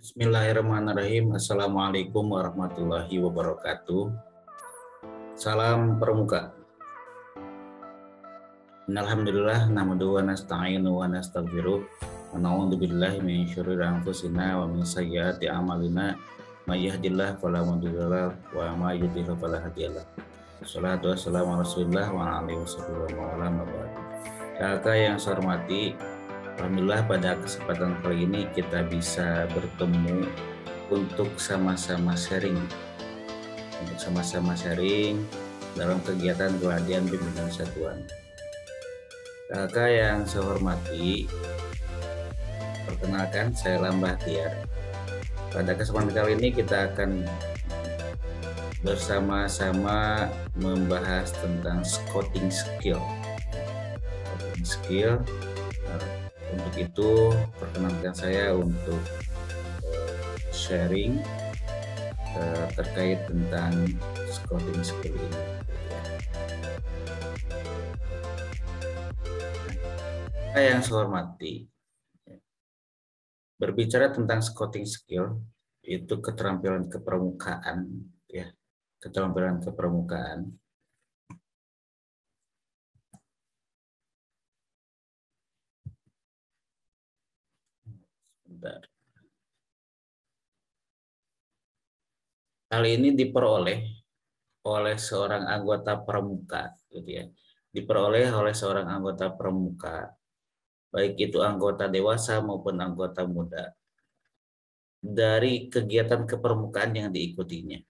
Bismillahirrahmanirrahim. Assalamualaikum warahmatullahi wabarakatuh. Salam Pramuka. Alhamdulillah nahmaduhu wa nasta'inu wa nastaghfiruh wa na'udzu billahi min syururi anfusina wa min sayyiati a'malina may yahdihillahu fala mudhillalah wa may yudhlil fala hadiyalah. Shalatu wassalamu ala Rasulillah wa alihi wasallam. Kakak yang saya hormati, alhamdulillah pada kesempatan kali ini kita bisa bertemu untuk sama-sama sharing dalam kegiatan pelatihan bimbingan satuan. Kakak yang saya hormati, perkenalkan saya Lambah Tiar. Pada kesempatan kali ini kita akan bersama-sama membahas tentang scouting skill. Untuk itu perkenalkan saya untuk sharing terkait tentang scouting skill ini. Yang saya hormati, berbicara tentang scouting skill itu keterampilan kepramukaan, ya, keterampilan kepramukaan. Bentar. Hal ini diperoleh oleh seorang anggota pramuka, gitu ya. Diperoleh oleh seorang anggota pramuka, baik itu anggota dewasa maupun anggota muda, dari kegiatan kepramukaan yang diikutinya.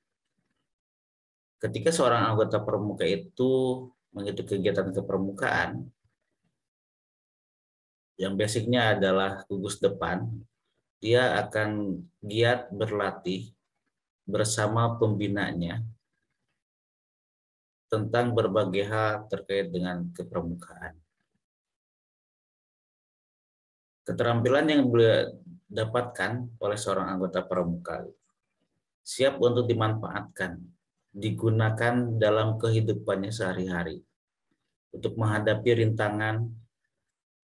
Ketika seorang anggota pramuka itu mengikuti kegiatan kepramukaan, yang basicnya adalah gugus depan, dia akan giat berlatih bersama pembinanya tentang berbagai hal terkait dengan kepramukaan. Keterampilan yang didapatkan oleh seorang anggota pramuka siap untuk dimanfaatkan, digunakan dalam kehidupannya sehari-hari untuk menghadapi rintangan,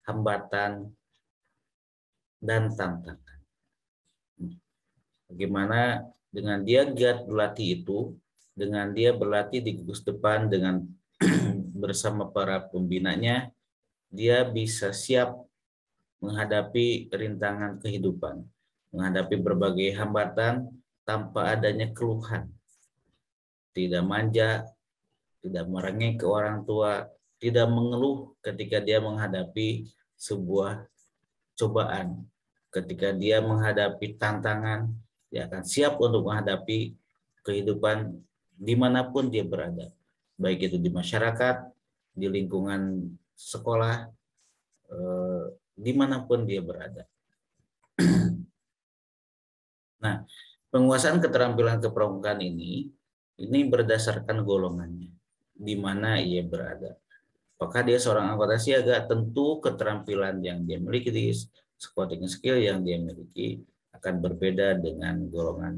hambatan, dan tantangan. Bagaimana dengan dia giat berlatih itu, dengan dia berlatih di gugus depan dengan bersama para pembinanya, dia bisa siap menghadapi rintangan kehidupan, menghadapi berbagai hambatan tanpa adanya keluhan. Tidak manja, tidak merengek ke orang tua, tidak mengeluh ketika dia menghadapi sebuah cobaan. Ketika dia menghadapi tantangan, dia akan siap untuk menghadapi kehidupan dimanapun dia berada. Baik itu di masyarakat, di lingkungan sekolah, dimanapun dia berada. Nah, penguasaan keterampilan kepramukaan ini berdasarkan golongannya, di mana ia berada. Apakah dia seorang anggota siaga? Tentu keterampilan yang dia miliki di scouting skill yang dia miliki akan berbeda dengan golongan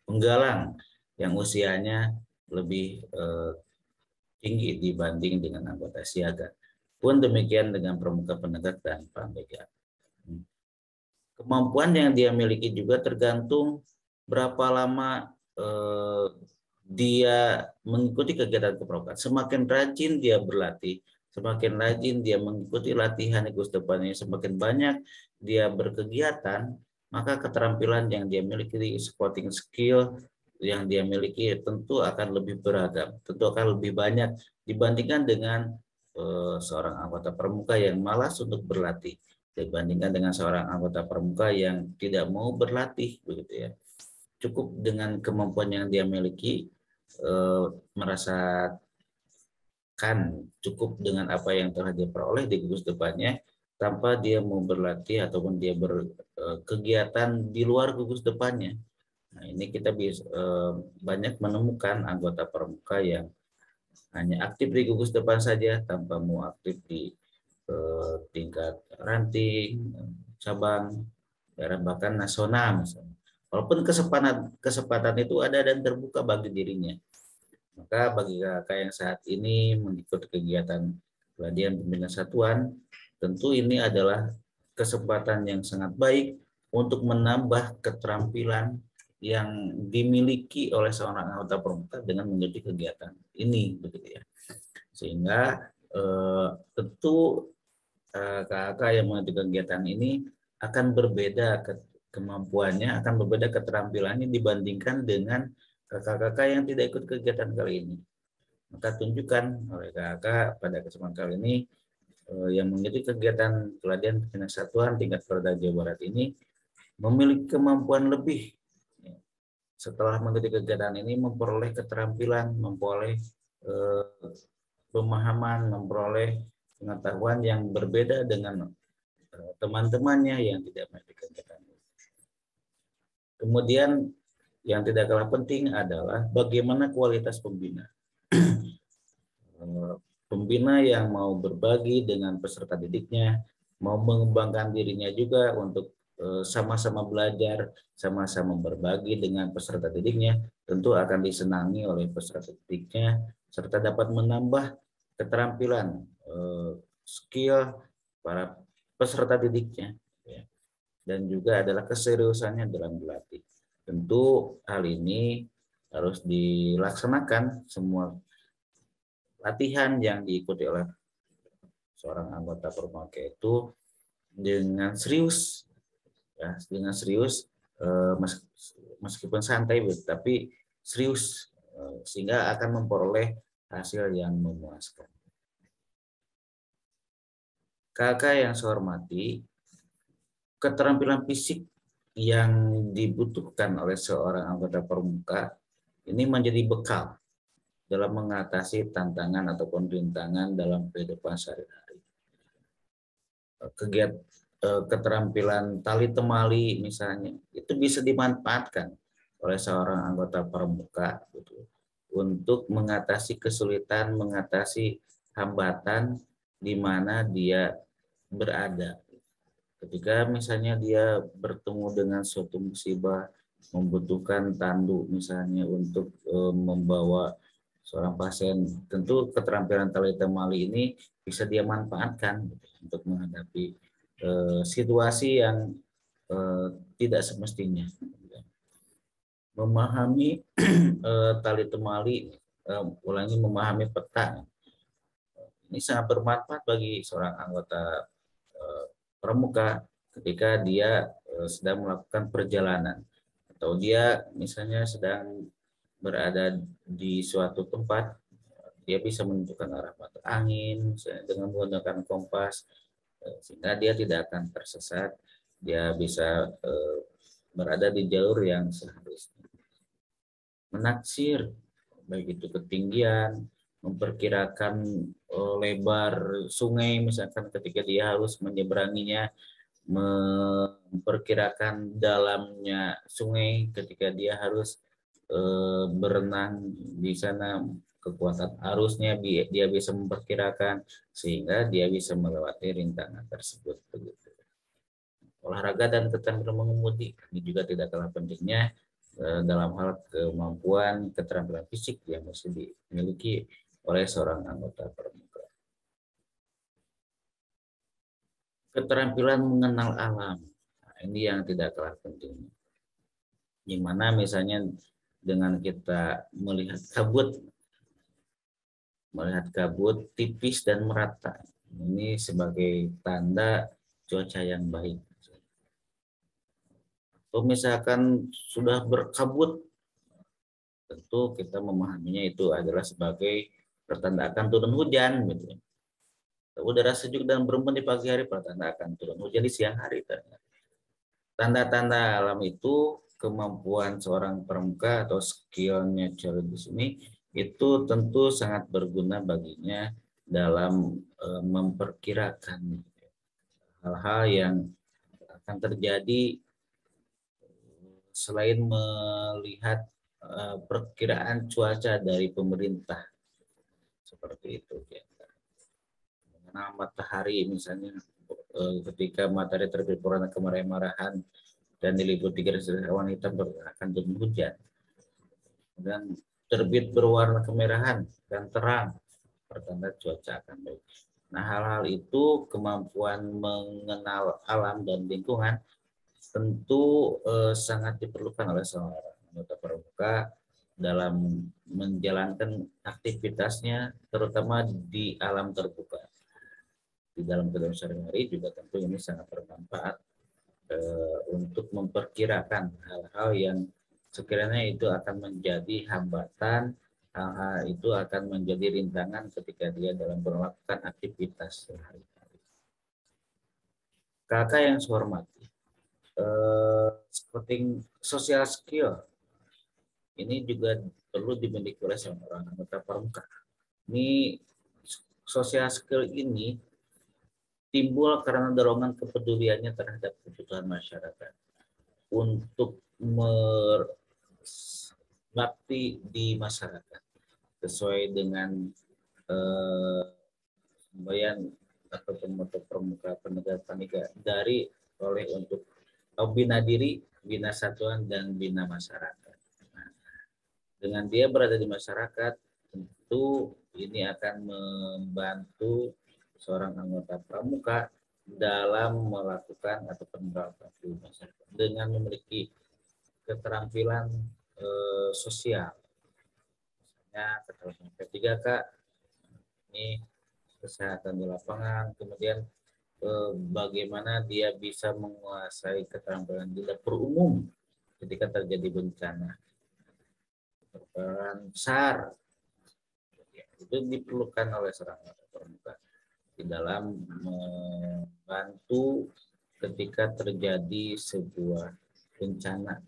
penggalang yang usianya lebih tinggi dibanding dengan anggota siaga. Pun demikian dengan pramuka penegak dan pambega. Kemampuan yang dia miliki juga tergantung berapa lama dia mengikuti kegiatan kepramukaan. Semakin rajin dia berlatih, semakin rajin dia mengikuti latihan gugus depannya, semakin banyak dia berkegiatan, maka keterampilan yang dia miliki di scouting skill yang dia miliki tentu akan lebih beragam, tentu akan lebih banyak dibandingkan dengan seorang anggota pramuka yang malas untuk berlatih, dibandingkan dengan seorang anggota pramuka yang tidak mau berlatih, begitu ya. Cukup dengan kemampuan yang dia miliki, merasakan cukup dengan apa yang telah dia peroleh di gugus depannya, tanpa dia mau berlatih ataupun dia berkegiatan di luar gugus depannya. Nah, ini kita bisa banyak menemukan anggota pramuka yang hanya aktif di gugus depan saja tanpa mau aktif di tingkat ranting, cabang, bahkan nasional misalnya. Walaupun kesempatan itu ada dan terbuka bagi dirinya. Maka bagi kakak yang saat ini mengikuti kegiatan pelatihan pembinaan satuan, tentu ini adalah kesempatan yang sangat baik untuk menambah keterampilan yang dimiliki oleh seorang anggota pramuka dengan mengikuti kegiatan ini, begitu ya. Sehingga tentu kakak yang mengikuti kegiatan ini akan berbeda kemampuannya, akan berbeda keterampilannya dibandingkan dengan kakak-kakak yang tidak ikut kegiatan kali ini. Maka tunjukkan oleh kakak pada kesempatan kali ini yang mengikuti kegiatan pelatihan pimpinan satuan tingkat Polda Jawa Barat ini memiliki kemampuan lebih setelah mengikuti kegiatan ini, memperoleh keterampilan, memperoleh pemahaman, memperoleh pengetahuan yang berbeda dengan teman-temannya yang tidak mengikuti kegiatan ini. Kemudian yang tidak kalah penting adalah bagaimana kualitas pembina. Pembina yang mau berbagi dengan peserta didiknya, mau mengembangkan dirinya juga untuk sama-sama belajar, sama-sama berbagi dengan peserta didiknya, tentu akan disenangi oleh peserta didiknya, serta dapat menambah keterampilan, skill para peserta didiknya, dan juga adalah keseriusannya dalam berlatih. Tentu hal ini harus dilaksanakan semua latihan yang diikuti oleh seorang anggota pramuka itu dengan serius, ya, dengan serius, meskipun santai, tapi serius, sehingga akan memperoleh hasil yang memuaskan. Kakak yang saya hormati, keterampilan fisik yang dibutuhkan oleh seorang anggota pramuka ini menjadi bekal dalam mengatasi tantangan ataupun rintangan dalam kehidupan sehari-hari. Keterampilan tali temali misalnya, itu bisa dimanfaatkan oleh seorang anggota pramuka gitu, untuk mengatasi kesulitan, mengatasi hambatan di mana dia berada. Ketika misalnya dia bertemu dengan suatu musibah, membutuhkan tandu misalnya untuk membawa seorang pasien, tentu keterampilan tali temali ini bisa dia manfaatkan untuk menghadapi situasi yang tidak semestinya. Memahami tali temali, memahami peta, ini sangat bermanfaat bagi seorang anggota pramuka ketika dia sedang melakukan perjalanan, atau dia misalnya sedang berada di suatu tempat, dia bisa menentukan arah mata angin dengan menggunakan kompas, sehingga dia tidak akan tersesat, dia bisa berada di jalur yang seharusnya. Menaksir, baik itu ketinggian, memperkirakan lebar sungai misalkan ketika dia harus menyeberanginya, memperkirakan dalamnya sungai ketika dia harus berenang di sana, kekuatan arusnya dia bisa memperkirakan sehingga dia bisa melewati rintangan tersebut, begitu. Olahraga dan keterampilan mengemudi ini juga tidak kalah pentingnya dalam hal kemampuan keterampilan fisik yang mesti dimiliki oleh seorang anggota pramuka. Keterampilan mengenal alam, nah, ini yang tidak kalah penting. Gimana misalnya dengan kita melihat kabut tipis dan merata, ini sebagai tanda cuaca yang baik. Atau misalkan sudah berkabut, tentu kita memahaminya itu adalah sebagai pertanda akan turun hujan, gitu. Udara sejuk dan berembun di pagi hari, pertanda akan turun hujan di siang hari. Tanda-tanda alam itu, kemampuan seorang pramuka atau skillnya di sini itu tentu sangat berguna baginya dalam memperkirakan hal-hal yang akan terjadi selain melihat perkiraan cuaca dari pemerintah, seperti itu. Mengenal matahari misalnya, ketika matahari terbit berwarna kemerah-merahan dan diliputi garis awan hitam akan turun hujan, dan terbit berwarna kemerahan dan terang, pertanda cuaca akan baik. Nah, hal-hal itu, kemampuan mengenal alam dan lingkungan, tentu sangat diperlukan oleh seorang anggota pramuka dalam menjalankan aktivitasnya, terutama di alam terbuka. Di dalam kehidupan sehari-hari juga tentu ini sangat bermanfaat untuk memperkirakan hal-hal yang sekiranya itu akan menjadi hambatan, hal-hal itu akan menjadi rintangan ketika dia dalam melakukan aktivitas sehari-hari. Kakak yang saya hormati, seperti social skill ini juga perlu dimiliki oleh seorang anggota pramuka. Ini social skill ini timbul karena dorongan kepeduliannya terhadap kebutuhan masyarakat untuk berbakti di masyarakat sesuai dengan semboyan atau moto pramuka penegak panika dari oleh untuk bina diri, bina satuan, dan bina masyarakat. Nah, dengan dia berada di masyarakat, tentu ini akan membantu seorang anggota pramuka dalam melakukan atau berbakti masyarakat dengan memiliki keterampilan sosial. Misalnya keterampilan P3K, ini kesehatan di lapangan, kemudian bagaimana dia bisa menguasai keterampilan di dapur umum ketika terjadi bencana, peran SAR, itu diperlukan oleh seorang pramuka di dalam membantu ketika terjadi sebuah bencana,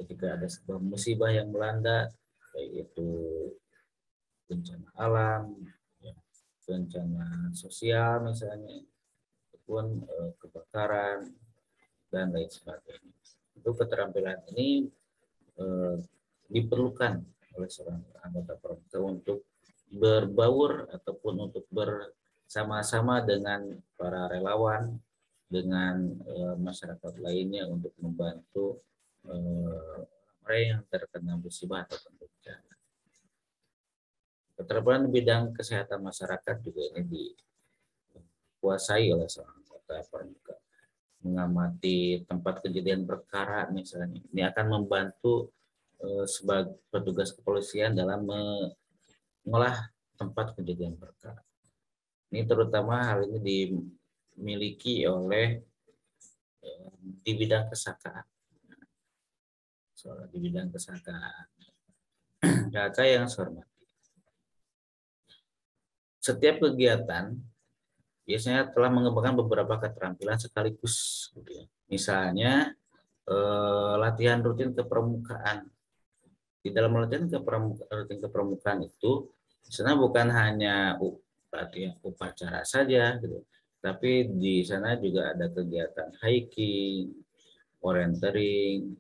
ketika ada sebuah musibah yang melanda, yaitu bencana alam, bencana sosial misalnya, ataupun kebakaran dan lain sebagainya. Itu keterampilan ini diperlukan oleh seorang anggota pramuka untuk berbaur ataupun untuk bersama-sama dengan para relawan, dengan masyarakat lainnya untuk membantu mereka yang terkena musibah atau bencana. Keterampilan bidang kesehatan masyarakat juga ini dikuasai oleh seorang anggota pramuka. Mengamati tempat kejadian perkara misalnya, ini akan membantu sebagai petugas kepolisian dalam mengolah tempat kejadian perkara. Ini terutama hal ini dimiliki oleh di bidang kesakaan. Soal di bidang kesakaan. Kakak yang saya hormati, setiap kegiatan biasanya telah mengembangkan beberapa keterampilan sekaligus. Misalnya latihan rutin kepramukaan. Di dalam latihan rutin kepramukaan itu sebenarnya bukan hanya latihan upacara saja, gitu, tapi di sana juga ada kegiatan hiking, orienteering,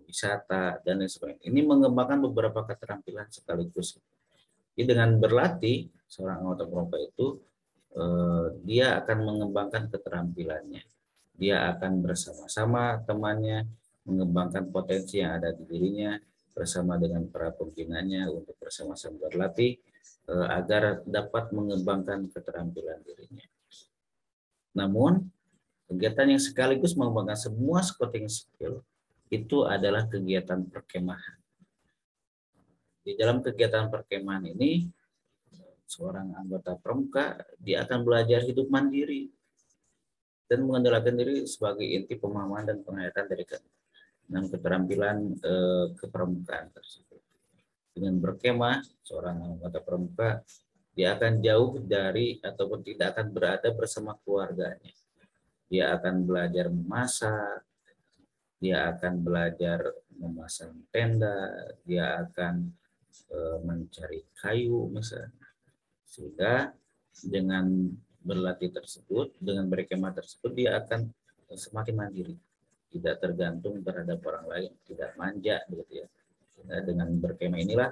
wisata, dan lain sebagainya. Ini mengembangkan beberapa keterampilan sekaligus. Jadi dengan berlatih seorang anggota pramuka itu dia akan mengembangkan keterampilannya. Dia akan bersama-sama temannya mengembangkan potensi yang ada di dirinya bersama dengan para pembinanya untuk bersama-sama berlatih agar dapat mengembangkan keterampilan dirinya. Namun kegiatan yang sekaligus mengembangkan semua scouting skill itu adalah kegiatan perkemahan. Di dalam kegiatan perkemahan ini, seorang anggota pramuka dia akan belajar hidup mandiri dan mengandalkan diri sebagai inti pemahaman dan penghayatan dari keterampilan kepramukaan tersebut. Dengan berkemah, seorang anggota pramuka dia akan jauh dari ataupun tidak akan berada bersama keluarganya. Dia akan belajar memasak, dia akan belajar memasang tenda, dia akan mencari kayu misalnya. Sehingga dengan berlatih tersebut, dengan berkemah tersebut, dia akan semakin mandiri, tidak tergantung terhadap orang lain, tidak manja, gitu ya. Sehingga dengan berkemah inilah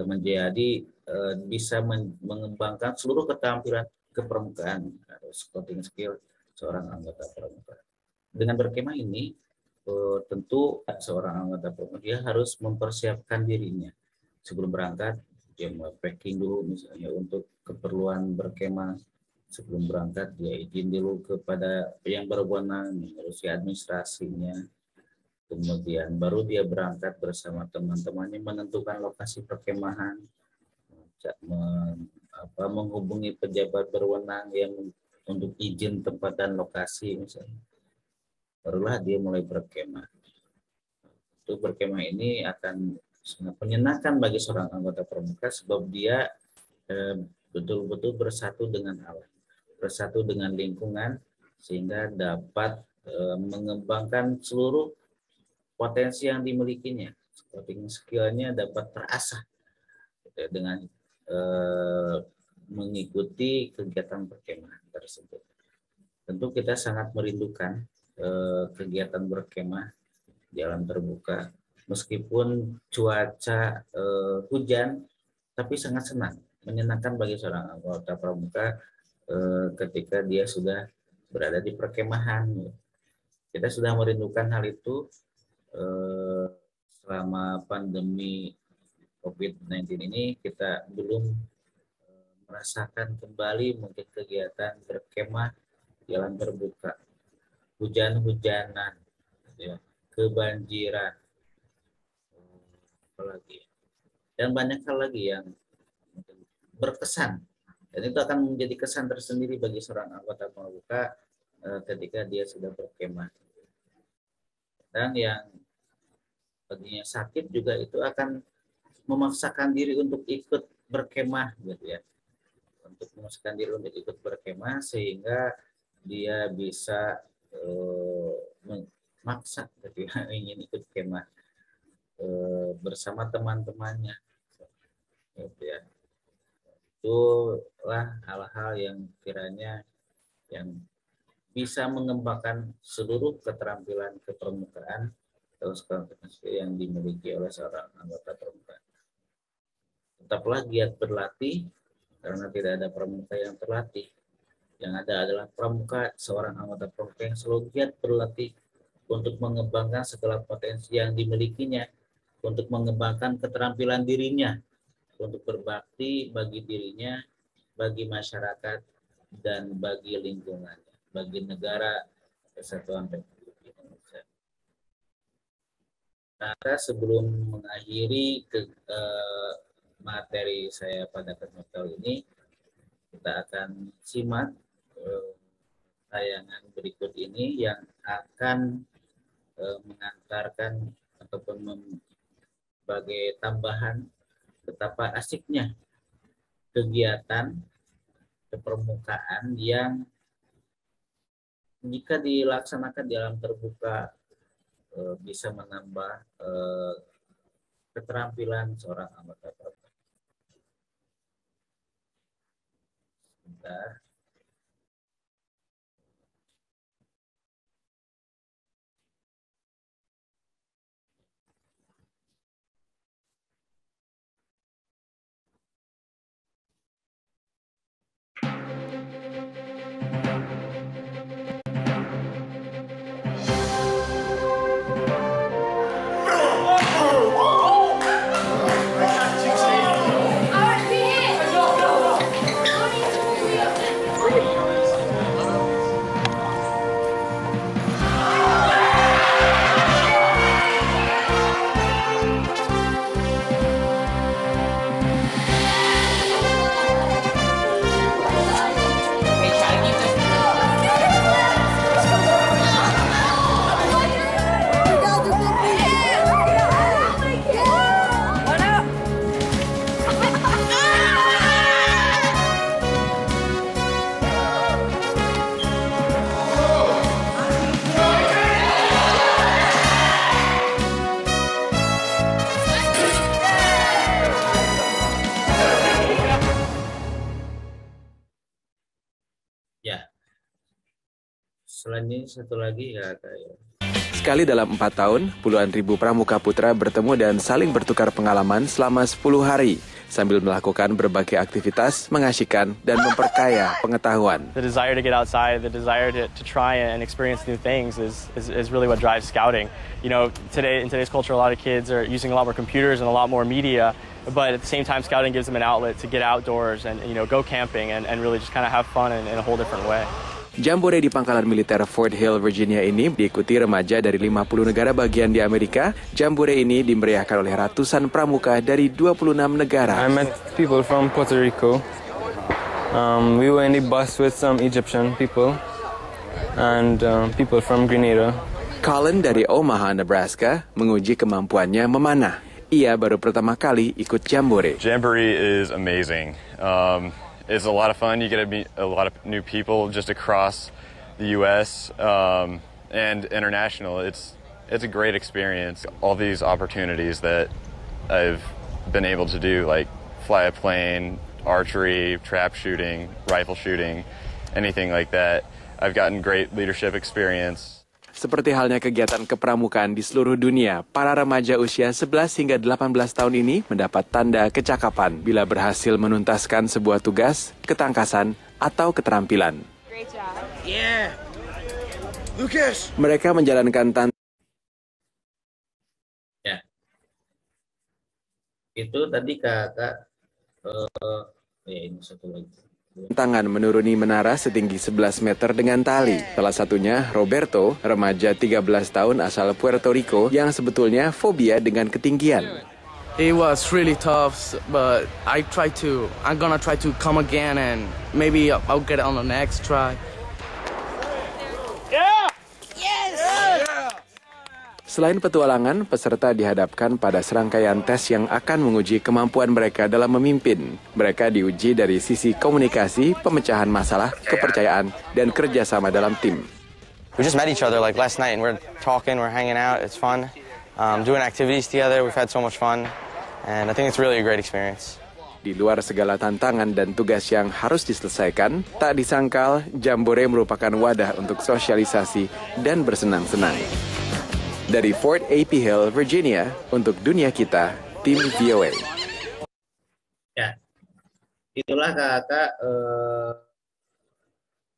menjadi bisa mengembangkan seluruh keterampilan kepramukaan atau scouting skill seorang anggota pramuka. Dengan berkemah ini tentu seorang anggota pramuka dia harus mempersiapkan dirinya sebelum berangkat. Dia mau packing dulu misalnya untuk keperluan berkemah, Sebelum berangkat dia izin dulu kepada yang berwenang, mengurusi administrasinya. Kemudian baru dia berangkat bersama teman-temannya menentukan lokasi perkemahan, menghubungi pejabat berwenang yang untuk izin tempat dan lokasi misalnya. Barulah dia mulai berkemah. Itu berkemah ini akan sangat menyenangkan bagi seorang anggota pramuka sebab dia betul-betul bersatu dengan alam, bersatu dengan lingkungan, sehingga dapat mengembangkan seluruh potensi yang dimilikinya. Seperti skillnya dapat terasah dengan mengikuti kegiatan perkemahan tersebut. Tentu kita sangat merindukan kegiatan berkemah di alam terbuka, meskipun cuaca hujan, tapi sangat senang, menyenangkan bagi seorang anggota pramuka ketika dia sudah berada di perkemahan. Kita sudah merindukan hal itu selama pandemi COVID-19 ini. Kita belum merasakan kembali mungkin kegiatan berkemah di alam terbuka, hujan-hujanan, ya, kebanjiran, apalagi, dan banyak hal lagi yang berkesan, dan itu akan menjadi kesan tersendiri bagi seorang anggota pramuka ketika dia sudah berkemah. Dan yang baginya sakit juga itu akan memaksakan diri untuk ikut berkemah, gitu ya, untuk memaksakan diri untuk ikut berkemah sehingga dia bisa memaksa, gitu ya, ingin ikut kemah bersama teman-temannya, gitu ya. Itulah hal-hal yang kiranya yang bisa mengembangkan seluruh keterampilan kepramukaan atau kompetensi yang dimiliki oleh seorang anggota pramuka. Tetaplah giat berlatih, karena tidak ada pramuka yang terlatih. Yang ada adalah pramuka, seorang anggota pramuka yang selalu giat berlatih untuk mengembangkan segala potensi yang dimilikinya, untuk mengembangkan keterampilan dirinya, untuk berbakti bagi dirinya, bagi masyarakat, dan bagi lingkungannya, bagi negara kesatuan Republik Indonesia. Nah, sebelum mengakhiri materi saya pada kesempatan ini, kita akan simak tayangan berikut ini yang akan mengantarkan ataupun sebagai tambahan betapa asiknya kegiatan kepermukaan yang jika dilaksanakan di alam terbuka bisa menambah keterampilan seorang anggota pramuka. Sebentar. Selanjutnya satu lagi ya kayak. Sekali dalam 4 tahun, puluhan ribu pramuka putra bertemu dan saling bertukar pengalaman selama 10 hari sambil melakukan berbagai aktivitas mengasyikkan dan memperkaya pengetahuan. The desire to get outside, the desire to try and experience new things is really what drives scouting. You know, in today's culture, a lot of kids are using a lot more computers and a lot more media but at the same time, scouting gives them an outlet to get outdoors and go camping and really just kind of have fun in a whole different way. Jambore di pangkalan militer Fort Hill, Virginia ini diikuti remaja dari 50 negara bagian di Amerika. Jambore ini dimeriahkan oleh ratusan pramuka dari 26 negara. I met people from Puerto Rico. We were in the bus with some Egyptian people and people from Grenada. Colin dari Omaha, Nebraska, menguji kemampuannya memanah. Ia baru pertama kali ikut Jambore. Jamboree is amazing. It's a lot of fun. You get to meet a lot of new people just across the U.S. And international. It's a great experience. All these opportunities that I've been able to do, like fly a plane, archery, trap shooting, rifle shooting, anything like that. I've gotten great leadership experience. Seperti halnya kegiatan kepramukaan di seluruh dunia, para remaja usia 11 hingga 18 tahun ini mendapat tanda kecakapan bila berhasil menuntaskan sebuah tugas, ketangkasan, atau keterampilan. Great job. Yeah. Lucas. Mereka menjalankan Ya. Itu tadi kakak, ya ini satu lagi. tantangan menuruni menara setinggi 11 meter dengan tali. Salah satunya Roberto, remaja 13 tahun asal Puerto Rico yang sebetulnya fobia dengan ketinggian. It was really tough, but I'm gonna try to come again and maybe I'll get it on the next try. Selain petualangan, peserta dihadapkan pada serangkaian tes yang akan menguji kemampuan mereka dalam memimpin. Mereka diuji dari sisi komunikasi, pemecahan masalah, kepercayaan, dan kerjasama dalam tim. We just met each other like last night and we're talking, we're hanging out, it's fun. Doing activities together, we've had so much fun. And I think it's really a great experience. Di luar segala tantangan dan tugas yang harus diselesaikan, tak disangkal Jambore merupakan wadah untuk sosialisasi dan bersenang-senang. Dari Fort A.P. Hill, Virginia, untuk Dunia Kita, tim VOA. Ya, itulah kakak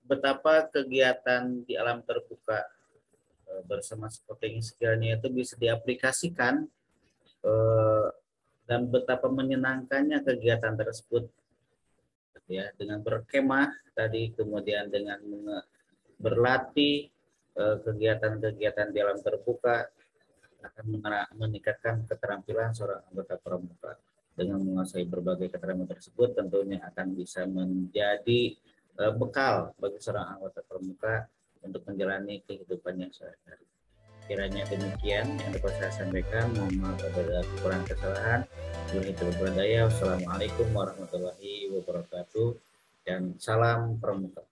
betapa kegiatan di alam terbuka bersama scouting skillnya itu bisa diaplikasikan dan betapa menyenangkannya kegiatan tersebut, ya, dengan berkemah tadi, kemudian dengan berlatih. Kegiatan-kegiatan di alam terbuka akan meningkatkan keterampilan seorang anggota pramuka. Dengan menguasai berbagai keterampilan tersebut tentunya akan bisa menjadi bekal bagi seorang anggota pramuka untuk menjalani kehidupannya sehari-hari. Kiranya demikian yang dapat saya sampaikan. Mohon maaf apabila kekurangan kesalahan. Wabillahi taufiq. Wassalamualaikum warahmatullahi wabarakatuh dan salam pramuka.